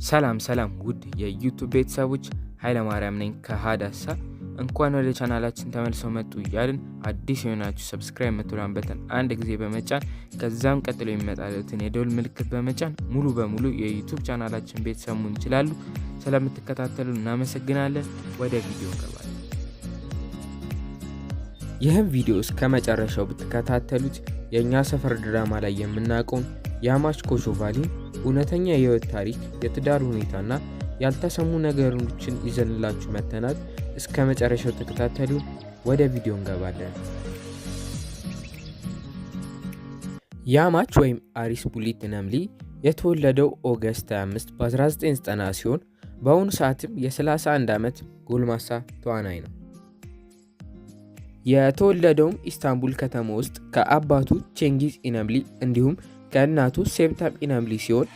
ሰላም ውድ የዩቲዩብ ቤተሰቦች ኃይለማርያም ነኝ ከሃዳሳ እንኳን ወደ ቻናላችን ተመልሰው መጡ እያልን አዲስ የሆናችሁ ሰብስክራይብ የምትሉን በተን አንድ ጊዜ በመጫን ከዛም ቀጥሎ የሚመጣልን የደወል ምልክት በመጫን ሙሉ በሙሉ የዩቲዩብ ቻናላችን ቤተሰብ መሆን ይችላሉ። ስለምትከታተሉን እናመሰግናለን። ወደ ቪዲዮ እንገባለን። ይህም ቪዲዮ እስከ መጨረሻው ብትከታተሉት የኛ ሰፈር ድራማ ላይ የምናውቀውን የአማች ኮቾቫሊን እውነተኛ የህይወት ታሪክ፣ የትዳር ሁኔታና ያልተሰሙ ነገሮችን ይዘንላችሁ መተናል። እስከ መጨረሻው ተከታተሉ። ወደ ቪዲዮ እንገባለን። የአማች ወይም አሪስ ቡሊት ነምሊ የተወለደው ኦገስት 25 በ1990 ሲሆን በአሁኑ ሰዓትም የ31 ዓመት ጎልማሳ ተዋናይ ነው። የተወለደውም ኢስታንቡል ከተማ ውስጥ ከአባቱ ቼንጊዝ ኢነምሊ እንዲሁም ከእናቱ ሴፕታም ኢነምሊ ሲሆን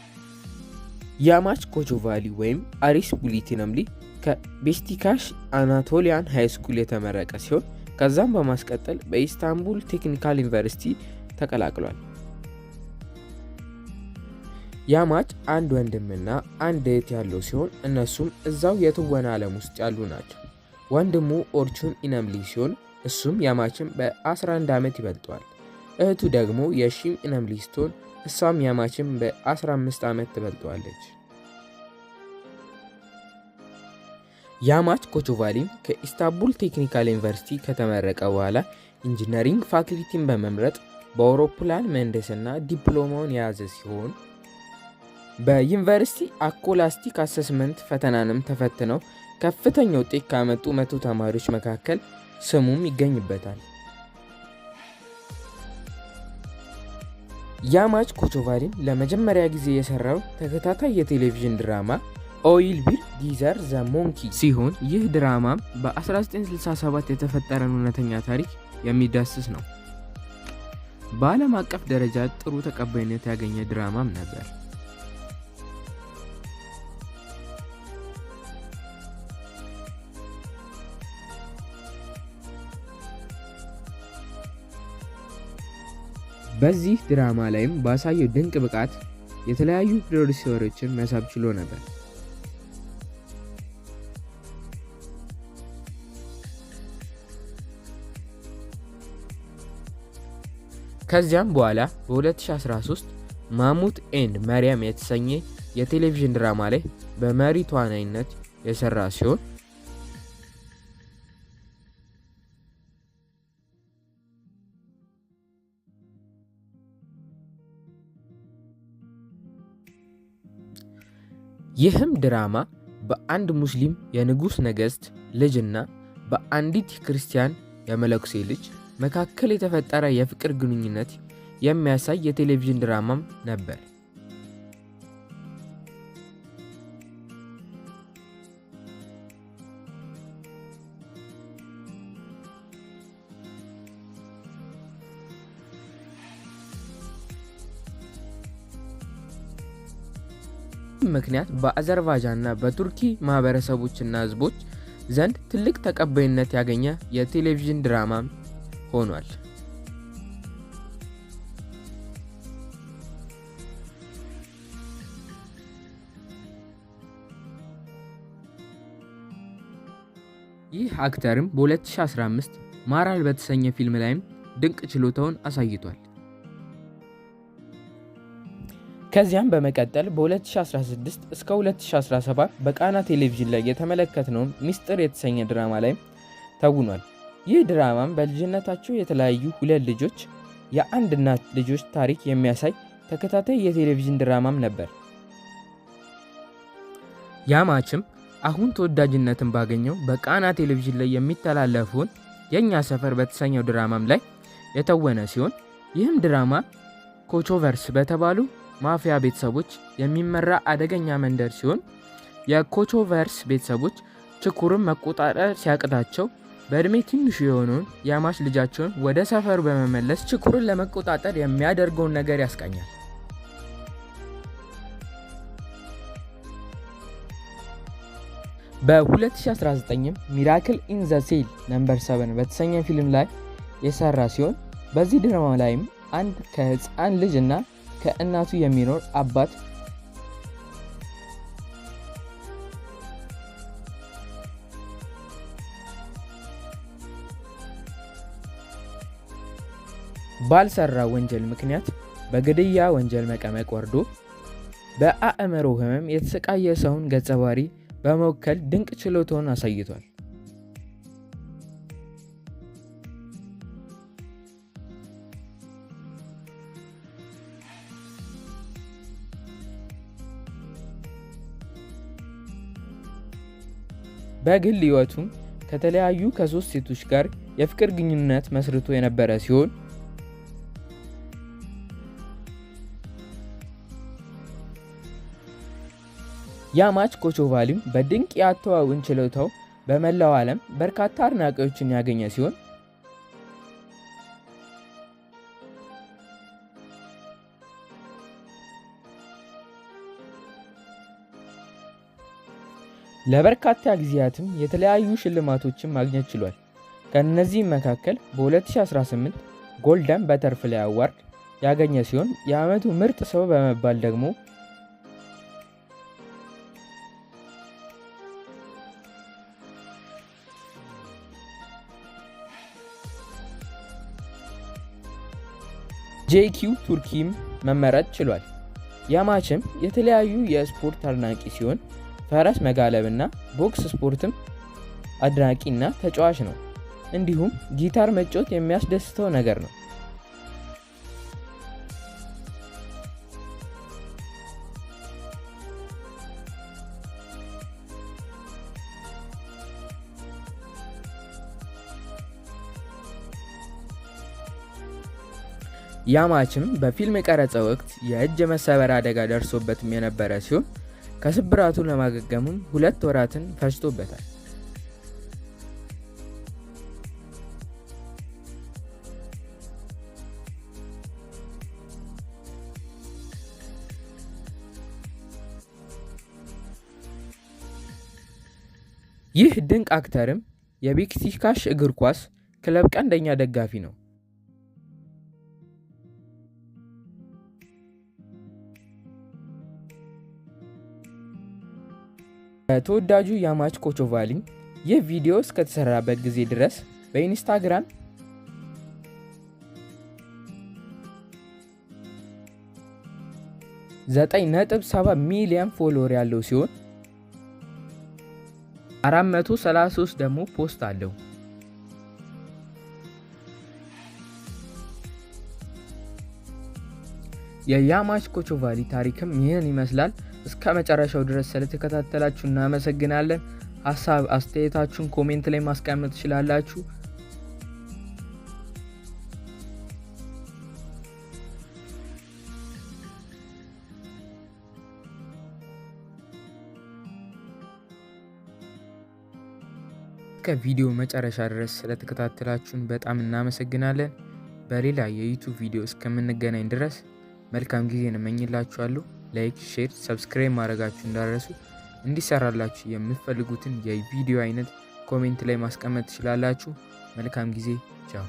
የአማች ኮቾቫሊ ወይም አሪስ ቡሊት ኢነምሊ ከቤስቲካሽ አናቶሊያን ሃይ ስኩል የተመረቀ ሲሆን ከዛም በማስቀጠል በኢስታንቡል ቴክኒካል ዩኒቨርሲቲ ተቀላቅሏል። የአማች አንድ ወንድምና አንድ እህት ያለው ሲሆን እነሱም እዛው የትወና ዓለም ውስጥ ያሉ ናቸው። ወንድሙ ኦርቹን ኢነምሊ ሲሆን እሱም የአማችን በ11 ዓመት ይበልጠዋል። እህቱ ደግሞ የሺም ኢነምሊ ስትሆን እሷም የአማችን በ15 ዓመት ትበልጠዋለች። የአማች ኮቾቫሊም ከኢስታንቡል ቴክኒካል ዩኒቨርሲቲ ከተመረቀ በኋላ ኢንጂነሪንግ ፋክልቲን በመምረጥ በአውሮፕላን ምህንድስና ዲፕሎማውን የያዘ ሲሆን በዩኒቨርሲቲ አኮላስቲክ አሰስመንት ፈተናንም ተፈትነው ከፍተኛ ውጤት ካመጡ 100 ተማሪዎች መካከል ስሙም ይገኝበታል። የአማች ኮቾቫሊን ለመጀመሪያ ጊዜ የሰራው ተከታታይ የቴሌቪዥን ድራማ ኦይል ቢል ጊዘር ዘ ሞንኪ ሲሆን ይህ ድራማም በ1967 የተፈጠረን እውነተኛ ታሪክ የሚዳስስ ነው። በዓለም አቀፍ ደረጃ ጥሩ ተቀባይነት ያገኘ ድራማም ነበር። በዚህ ድራማ ላይም ባሳየው ድንቅ ብቃት የተለያዩ ፕሮዲውሰሮችን መሳብ ችሎ ነበር። ከዚያም በኋላ በ2013 ማሙት ኤንድ መርያም የተሰኘ የቴሌቪዥን ድራማ ላይ በመሪ ተዋናይነት የሰራ ሲሆን ይህም ድራማ በአንድ ሙስሊም የንጉስ ነገስት ልጅና በአንዲት ክርስቲያን የመለኩሴ ልጅ መካከል የተፈጠረ የፍቅር ግንኙነት የሚያሳይ የቴሌቪዥን ድራማም ነበር። ምክንያት በአዘርባይጃንና በቱርኪ ማህበረሰቦችና ህዝቦች ዘንድ ትልቅ ተቀባይነት ያገኘ የቴሌቪዥን ድራማ ሆኗል። ይህ አክተርም በ2015 ማራል በተሰኘ ፊልም ላይም ድንቅ ችሎታውን አሳይቷል። ከዚያም በመቀጠል በ2016 እስከ 2017 በቃና ቴሌቪዥን ላይ የተመለከትነውን ሚስጥር የተሰኘ ድራማ ላይ ተውኗል። ይህ ድራማም በልጅነታቸው የተለያዩ ሁለት ልጆች የአንድ እናት ልጆች ታሪክ የሚያሳይ ተከታታይ የቴሌቪዥን ድራማም ነበር። የአማችም አሁን ተወዳጅነትን ባገኘው በቃና ቴሌቪዥን ላይ የሚተላለፈውን የኛ ሰፈር በተሰኘው ድራማም ላይ የተወነ ሲሆን ይህም ድራማ ኮቾቨርስ በተባሉ ማፊያ ቤተሰቦች የሚመራ አደገኛ መንደር ሲሆን የኮቾቨርስ ቤተሰቦች ችኩርን መቆጣጠር ሲያቅታቸው በእድሜ ትንሹ የሆነውን የአማች ልጃቸውን ወደ ሰፈሩ በመመለስ ችኩርን ለመቆጣጠር የሚያደርገውን ነገር ያስቃኛል። በ2019 ሚራክል ኢን ዘ ሴል ነምበር 7 በተሰኘ ፊልም ላይ የሰራ ሲሆን በዚህ ድራማ ላይም አንድ ከህፃን ልጅ እና ከእናቱ የሚኖር አባት ባልሰራ ወንጀል ምክንያት በግድያ ወንጀል መቀመቅ ወርዶ በአእምሮ ህመም የተሰቃየ ሰውን ገጸ ባህሪ በመወከል ድንቅ ችሎታውን አሳይቷል። በግል ህይወቱም ከተለያዩ ከ3 ሴቶች ጋር የፍቅር ግንኙነት መስርቶ የነበረ ሲሆን ያማች ኮቾቫሊም በድንቅ የአተዋወን ችሎታው በመላው ዓለም በርካታ አድናቂዎችን ያገኘ ሲሆን ለበርካታ ጊዜያትም የተለያዩ ሽልማቶችን ማግኘት ችሏል። ከነዚህም መካከል በ2018 ጎልደን በተርፍላይ አዋርድ ያገኘ ሲሆን የዓመቱ ምርጥ ሰው በመባል ደግሞ ጄኪው ቱርኪም መመረጥ ችሏል። ያማችም የተለያዩ የስፖርት አድናቂ ሲሆን ፈረስ መጋለብና ቦክስ ስፖርትም አድናቂና ተጫዋች ነው። እንዲሁም ጊታር መጫወት የሚያስደስተው ነገር ነው። ያማችም በፊልም ቀረጻ ወቅት የእጅ መሰበር አደጋ ደርሶበትም የነበረ ሲሆን ከስብራቱ ለማገገምም 2 ወራትን ፈጅቶበታል። ይህ ድንቅ አክተርም የቤክሲካሽ እግር ኳስ ክለብ ቀንደኛ ደጋፊ ነው። ተወዳጁ ያማች ኮቾቫሊ ይህ ቪዲዮ እስከተሰራበት ጊዜ ድረስ በኢንስታግራም 9.7 ሚሊዮን ፎሎወር ያለው ሲሆን 433 ደግሞ ፖስት አለው። የያማች ኮቾቫሊ ታሪክም ይህን ይመስላል። እስከ መጨረሻው ድረስ ስለተከታተላችሁ እናመሰግናለን። ሀሳብ አስተያየታችሁን ኮሜንት ላይ ማስቀመጥ ትችላላችሁ። ከቪዲዮ መጨረሻ ድረስ ስለተከታተላችሁን በጣም እናመሰግናለን። በሌላ የዩቲዩብ ቪዲዮ እስከምንገናኝ ድረስ መልካም ጊዜ እንመኝላችኋለሁ። ላይክ፣ ሼር፣ ሰብስክራይብ ማድረጋችሁ እንዳትረሱ። እንዲሰራላችሁ የምትፈልጉትን የቪዲዮ አይነት ኮሜንት ላይ ማስቀመጥ ትችላላችሁ። መልካም ጊዜ። ቻው።